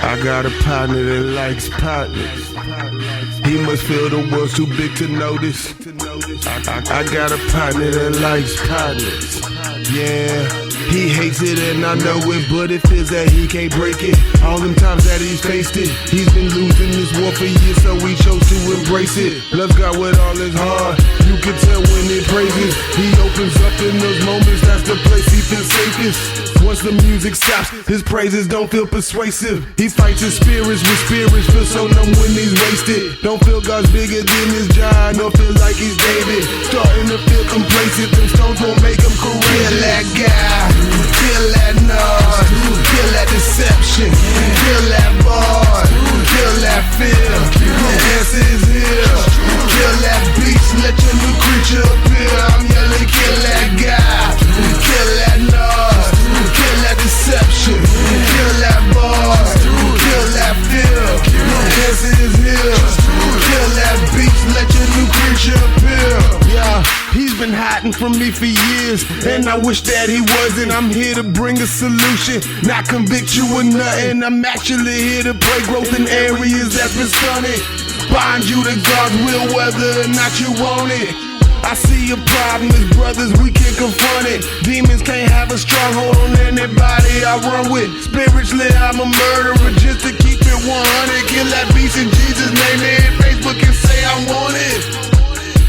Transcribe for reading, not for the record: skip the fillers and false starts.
I got a partner that likes partners. He must feel the world's too big to notice. I got a partner that likes partners. Yeah, he hates it and I know it, but it feels that he can't break it. All them times that he's faced it, he's been losing this war for years, so he chose to embrace it. Loves God with all his heart, you can tell when it praises. He opens up in those moments, that's the place he feels safest. Once the music stops, his praises don't feel persuasive. He fights his spirits with spirits, feels so numb when he's wasted. Don't feel God's bigger than his giant, or feel like he's David. Starting to feel complacent, them stones won't make him courageous. Kill that guy, kill that noise, kill that deception, kill that boy, kill that fear. The answer is here. Kill that beast, let your new creature appear. I'm yelling, kill that guy, kill that noise, kill that deception, kill that boy, kill that fear. The answer is here. Kill that beast, let your new creature appear. Yeah, he's been hiding from me for years, and I wish that he wasn't. I'm here to bring a solution, not convict you of nothing. I'm actually here to pray growth in areas that's been stunted. Bind you to God's will, whether or not you want it. I see a problem as brothers, we can confront it. Demons can't have a stronghold on anybody I run with. Spiritually, I'm a murderer just to keep it 100. Kill that beast in Jesus' name, and Facebook can say I want it.